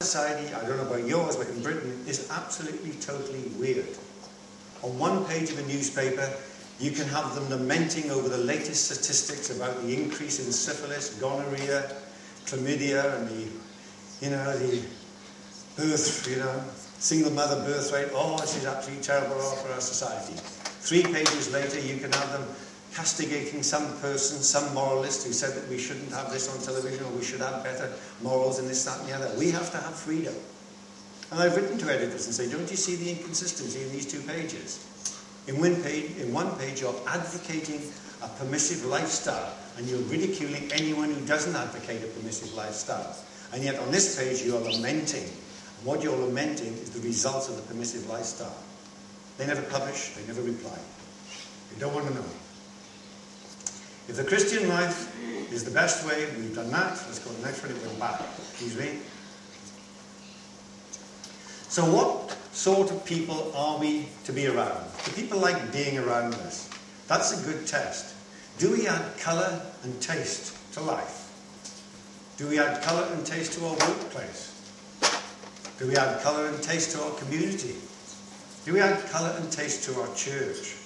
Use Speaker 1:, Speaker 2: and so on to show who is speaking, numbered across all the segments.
Speaker 1: Society, I don't know about yours, but in Britain, is absolutely, totally weird. On one page of a newspaper, you can have them lamenting over the latest statistics about the increase in syphilis, gonorrhea, chlamydia, and the birth, single mother birth rate. Oh, this is absolutely terrible for our society. 3 pages later, you can have them castigating some person, some moralist who said that we shouldn't have this on television, or we should have better morals and this, that and the other. We have to have freedom. And I've written to editors and say, don't you see the inconsistency in these 2 pages? In one page you're advocating a permissive lifestyle, and you're ridiculing anyone who doesn't advocate a permissive lifestyle. And yet on this page you are lamenting. And what you're lamenting is the results of the permissive lifestyle. They never publish, they never reply. They don't want to know. If the Christian life is the best way, we've done that. Let's go to the next one. It went back. Excuse me. So what sort of people are we to be around? Do people like being around us? That's a good test. Do we add colour and taste to life? Do we add colour and taste to our workplace? Do we add colour and taste to our community? Do we add colour and taste to our church?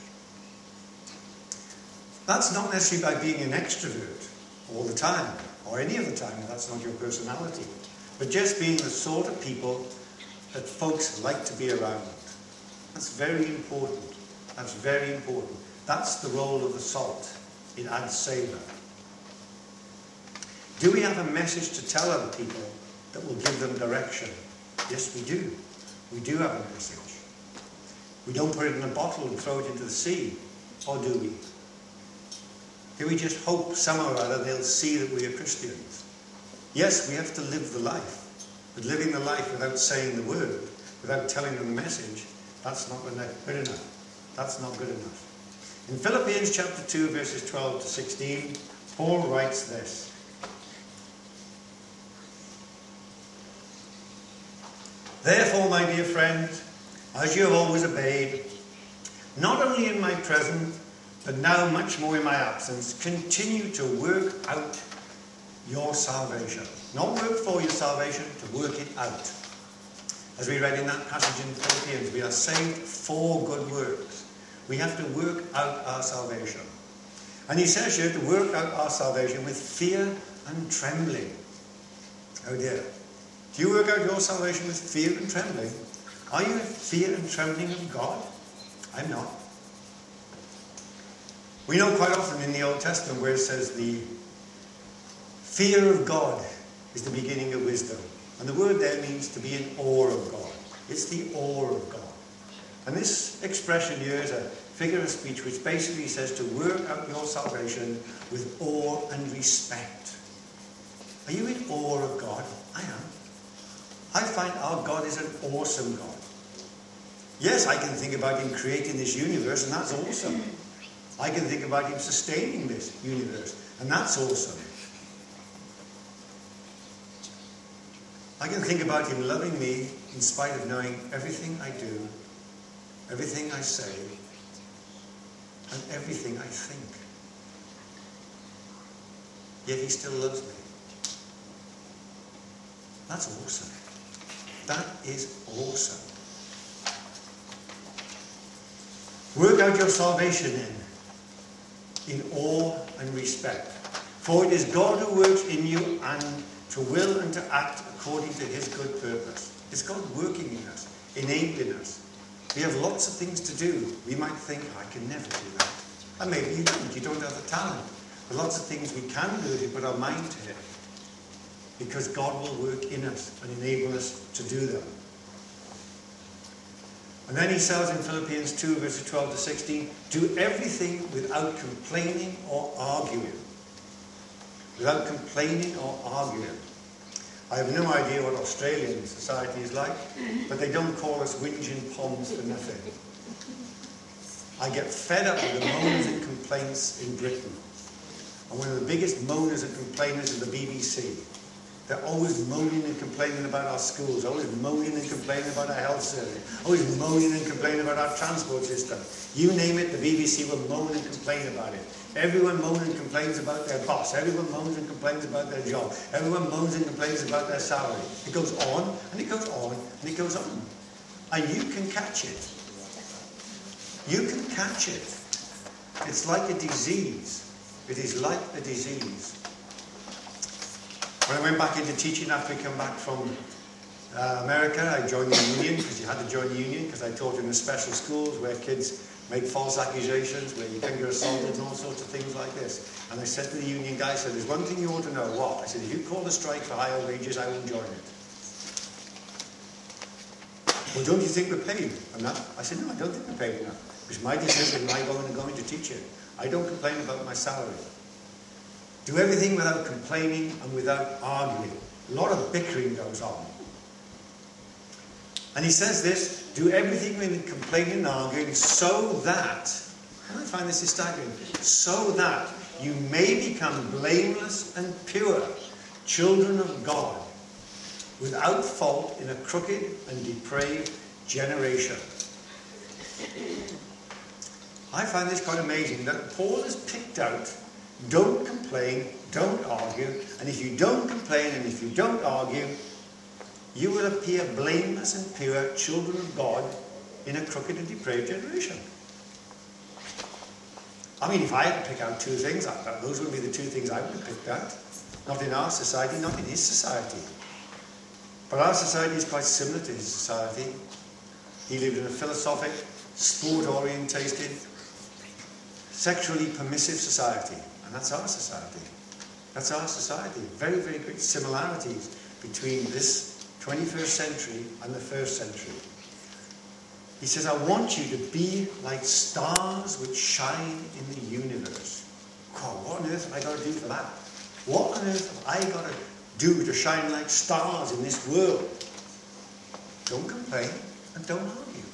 Speaker 1: That's not necessarily by being an extrovert all the time, or any of the time, that's not your personality. But just being the sort of people that folks like to be around. That's very important. That's very important. That's the role of the salt. It adds savour. Do we have a message to tell other people that will give them direction? Yes, we do. We do have a message. We don't put it in a bottle and throw it into the sea, or do we? Do we just hope somehow or other they'll see that we are Christians? Yes, we have to live the life. But living the life without saying the word, without telling them the message, that's not good enough. That's not good enough. In Philippians chapter 2, verses 12 to 16, Paul writes this. Therefore, my dear friends, as you have always obeyed, not only in my presence, but now much more in my absence, continue to work out your salvation. Not work for your salvation, to work it out. As we read in that passage in Philippians, we are saved for good works. We have to work out our salvation. And he says here to work out our salvation with fear and trembling. Oh dear. Do you work out your salvation with fear and trembling? Are you in fear and trembling of God? I'm not. We know quite often in the Old Testament where it says the fear of God is the beginning of wisdom. And the word there means to be in awe of God. It's the awe of God. And this expression here is a figure of speech which basically says to work out your salvation with awe and respect. Are you in awe of God? I am. I find our God is an awesome God. Yes, I can think about him creating this universe, and that's awesome. I can think about him sustaining this universe, and that's awesome. I can think about him loving me in spite of knowing everything I do, everything I say, and everything I think. Yet he still loves me. That's awesome. That is awesome. Work out your salvation in awe and respect. For it is God who works in you and to will and to act according to his good purpose. It's God working in us, enabling us. We have lots of things to do. We might think, I can never do that. And maybe you don't have the talent. There's lots of things we can do if we put our mind to it. Because God will work in us and enable us to do them. And then he says in Philippians 2, verses 12 to 16, do everything without complaining or arguing. Without complaining or arguing. I have no idea what Australian society is like, but they don't call us whinging poms for nothing. I get fed up with the moans and complaints in Britain. And one of the biggest moaners and complainers is the BBC. They're always moaning and complaining about our schools, always moaning and complaining about our health service, always moaning and complaining about our transport system. You name it, the BBC will moan and complain about it. Everyone moans and complains about their boss. Everyone moans and complains about their job. Everyone moans and complains about their salary. It goes on, and it goes on, and it goes on. And you can catch it. You can catch it. It's like a disease. It is like a disease. When I went back into teaching after I come back from America, I joined the union, because you had to join the union, because I taught in the special schools where kids make false accusations, where you can get assaulted and all sorts of things like this. And I said to the union guy, I said, there's one thing you ought to know. What? I said, if you call a strike for higher wages, I won't join it. Well, don't you think we're paid enough? I said, no, I don't think we're paid enough. It's my decision, my going to teach it. I don't complain about my salary. Do everything without complaining and without arguing. A lot of bickering goes on. And he says this, do everything without complaining and arguing, so that, and I find this is staggering, so that you may become blameless and pure, children of God, without fault in a crooked and depraved generation. I find this quite amazing that Paul has picked out, don't complain, don't argue, and if you don't complain and if you don't argue, you will appear blameless and pure children of God in a crooked and depraved generation. I mean, if I had to pick out two things, those would be the two things I would have picked out. Not in our society, not in his society. But our society is quite similar to his society. He lived in a philosophic, sport-orientated, sexually permissive society. And that's our society. That's our society. Very, very great similarities between this 21st century and the 1st century. He says, I want you to be like stars which shine in the universe. God, what on earth have I got to do for that? What on earth have I got to do to shine like stars in this world? Don't complain and don't argue.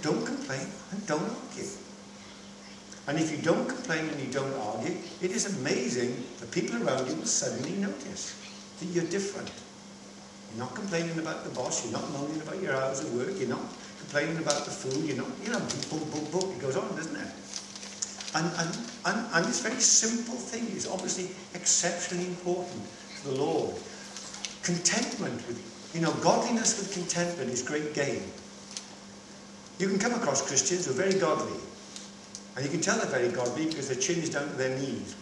Speaker 1: Don't complain and don't argue. And if you don't complain and you don't argue, it is amazing that people around you will suddenly notice that you're different. You're not complaining about the boss, you're not moaning about your hours of work, you're not complaining about the food, you're not, boom, boom, boom, it goes on, doesn't it? And this very simple thing is obviously exceptionally important to the Lord. Contentment with, godliness with contentment is great gain. You can come across Christians who are very godly, and you can tell they're very godly because their chin is down to their knees.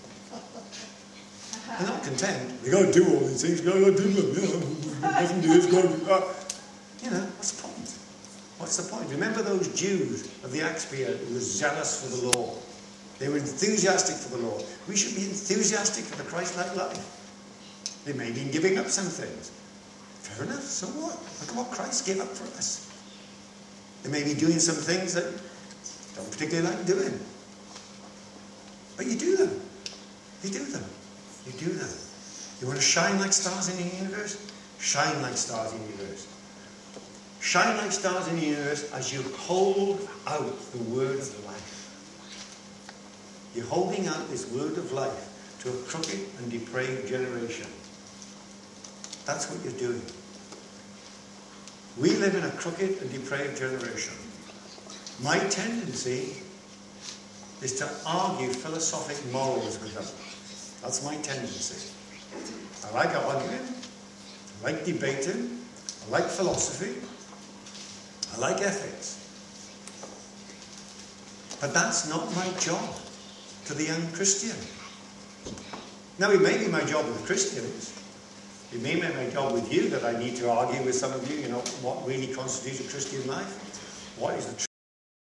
Speaker 1: They're not content. You've got to do all these things. You've got to do them. Doesn't do this, got to do that. What's the point? What's the point? Remember those Jews of the Acts period who were zealous for the Lord. They were enthusiastic for the Lord. We should be enthusiastic for the Christ-like life. They may be giving up some things. Fair enough, so what? Look at what Christ gave up for us. They may be doing some things that don't particularly like doing. But you do them. You do them. You do them. You want to shine like stars in the universe? Shine like stars in the universe. Shine like stars in the universe as you hold out the word of life. You're holding out this word of life to a crooked and depraved generation. That's what you're doing. We live in a crooked and depraved generation. My tendency is to argue philosophic morals with them. That's my tendency. I like arguing, I like debating, I like philosophy, I like ethics. But that's not my job to the young Christian. Now, it may be my job with the Christians. It may be my job with you that I need to argue with some of you, what really constitutes a Christian life. What is the